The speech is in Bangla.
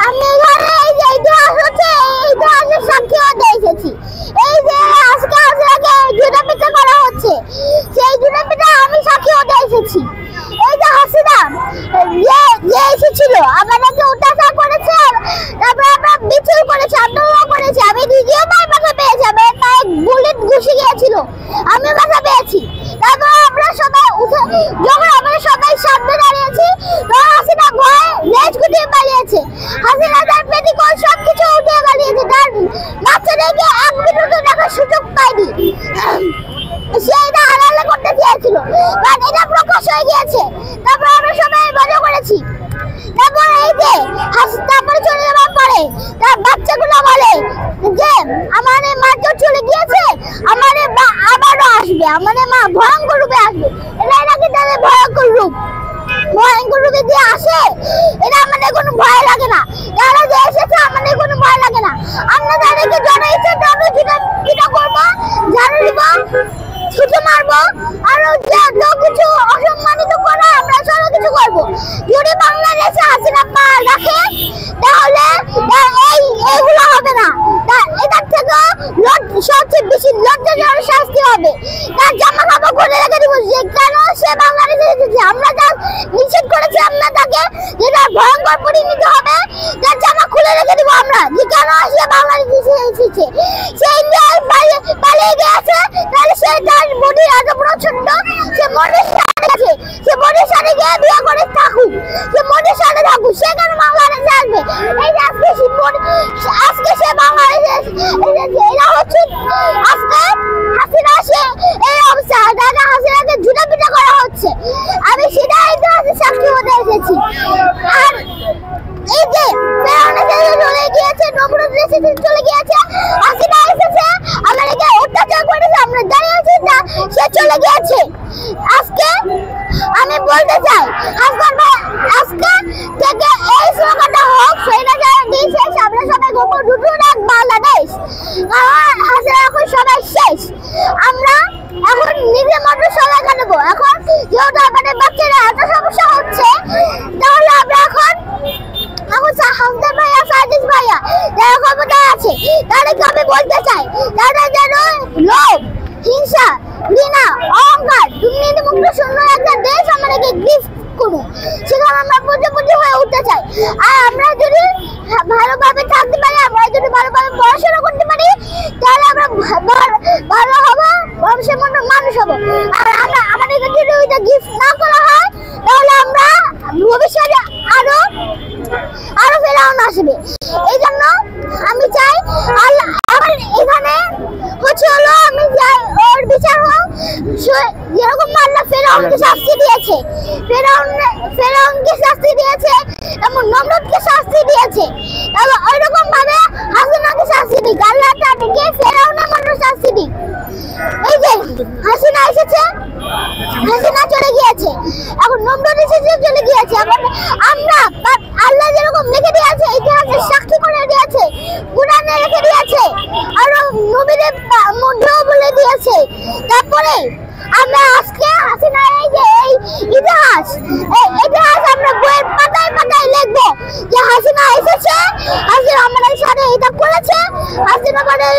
আমি এখানে এই যে ইতিহাস হচ্ছে এই ইতিহাসের সাক্ষী হতে এসেছি। এই যে আজকে হাসিনাকে জুতা পিটা করা হচ্ছে, সেই জুতা পিটা আমি সাক্ষী হতে এসেছি। এই যে হাসিনা যে এসেছিল আমাদেরকে অত্যাচার করেছে, তারপরে আমরা মিছিল করেছে, আন্দোলন করেছে। আমি নিজেও মায়ের বাসা পেয়েছি, আমার পায়ে বুলেট ঘুষে গিয়েছিল, আমি বাসা পেয়েছি। তারপর আমরা সবাই উঠে যখন আমরা সবাই সামনে দাঁড়িয়েছি তখন হাসিনা ভয়ে লেজ গুটিয়ে পালিয়েছে। হাসিনা তার পেটিকোট সবকিছু উঠে পালিয়েছে, তার বাচ্চাদেরকে এক মিনিটও দেখার সুযোগ পায়নি। সে এটা হারালে করতে চেয়েছিল, বাট এটা প্রকাশ হয়ে গিয়েছে। তারপর আমরা সবাই মজা করেছি। তারপর এই যে তারপরে চলে যাওয়ার পরে তার বাচ্চাগুলো বলে যে আমার মা তো চলে গিয়েছে, আমার মা আবারও আসবে, আমার মা ভয়ঙ্কর রূপে আসবে। এটা নাকি তাদের ভয়ঙ্কর রূপ, ভয়ঙ্কর রূপে যে আসে এটা আমাদের কোনো ভয় লাগে না। তারা যে এসেছে আমাদের কোনো ভয় লাগে না। আমরা তাদেরকে জন ইচ্ছে যেটা করবো, ঝাড়ু দিব, ছুটে মারবো, আর যত কিছু অসম্মানিত করা আমরা সব কিছু করবো। যদি বাংলাদেশে হাসিনা পা রাখে তাহলে এইগুলো হবে না। এটার থেকে সবচেয়ে বেশি লজ্জাজনক শাস্তি হবে। তার জামা কাপড় খুলে রেখে দিব, যে কেন সে বাংলাদেশে এসেছে। আমরা যা নিষেধ করেছি আমরা তাকে, যেটা ভয়ঙ্কর পরিণতি হবে, তার জামা খুলে রেখে দিব আমরা, যে কেন সে বাংলাদেশে এসেছে। সে ইন্ডিয়ায় পালিয়ে গিয়েছে, তাহলে সে তার বডি এত প্রচন্ড, সে মনের সাথে গেছে, সে মনের সাথে গিয়ে বিয়ে করে থাকুক, সে মনের সাথে থাকুক, সে কেন বাংলাদেশে আসবে। এই যে আজকে সে বাংলাদেশে এসেছে, এরা হচ্ছে আজকে হাসিনা সে এই অবস্থা, দাদা হাসিনাকে জুতা পিটা করা হচ্ছে। আমি সেটা ইতিহাসের সাক্ষী হতে এসেছি। আর এই যে চলে গিয়েছে, নমরুদ রেসিডেন্ট চলে গিয়েছে, হাসিনা এসেছে, আমাদেরকে অত্যাচার করেছে, আমরা দাঁড়িয়ে আছি না, সে চলে গিয়েছে। আজকে আমি বলতে চাই আজকে থেকে এই স্লোগানটা হোক, স্বৈরাচার দিন শেষ, আমরা সবাই গোপন নতুন এক বাংলাদেশ। কারণ হাসিনা এখন সবাই শেষ, আমরা এখন নিজের মতো সবাই কাটাবো। এখন যেহেতু আমাদের বাচ্চারা এত সমস্যা হচ্ছে, তাহলে আমরা এখন হামদার ভাইয়া, সাজিদ ভাইয়া যারা ক্ষমতায় আছে তাদেরকে আমি বলতে চাই, তারা যেন লোভ, হিংসা, ঘৃণা, অহংকার, দুর্নীতিমুক্ত শূন্য একটা দেশ আমাদেরকে গিফট করুন, সেখানে আমরা প্রতিপত্তি হয়ে উঠতে চাই। আর আমরা যদি ভালোভাবে থাকতে পারি, আমরা যদি ভালোভাবে পড়াশোনা করতে পারি, তাহলে আমরা ভালো হবো, মানুষের মতো মানুষ হবো। আর আমরা আমাদেরকে যদি ওইটা গিফট না করা হয়, তাহলে আমরা ভবিষ্যতে আরো ফেরাউন আসবে। এই জন্য আমি চাই আমার এখানে হচ্ছে হলো আমি চাই ওর বিচার হোক, যেরকম আল্লাহ ফেরাউনকে শাস্তি দিয়েছে, ফেরাউনকে শাস্তি দিয়েছে, এবং নমরুদকে শাস্তি দিয়েছে, এবং ওইরকম ভাবে হাসিনাকে শাস্তি দিক, আল্লাহ তাদেরকে ফেরাউনের মতো শাস্তি দিক। এই যে হাসিনা এসেছে, হাসিনা চলে গিয়েছে, এখন নমরুদ এসেছে, চলে গিয়েছে। এখন আমরা আল্লাহ যেরকম লিখে দিয়েছে, ইতিহাসের সাক্ষী করে দিয়েছে, কুরআনে লিখে দিয়েছে, আর নবীদের মধ্যেও বলে দিয়েছে। তারপরে আমরা আজকে হাসিনা এই যে এই ইতিহাস আমরা বইয়ের পাতায় পাতায় লিখবো যে হাসিনা এসেছে, হাসিনা আমাদের সাথে এটা করেছে, হাসিনা আমাদের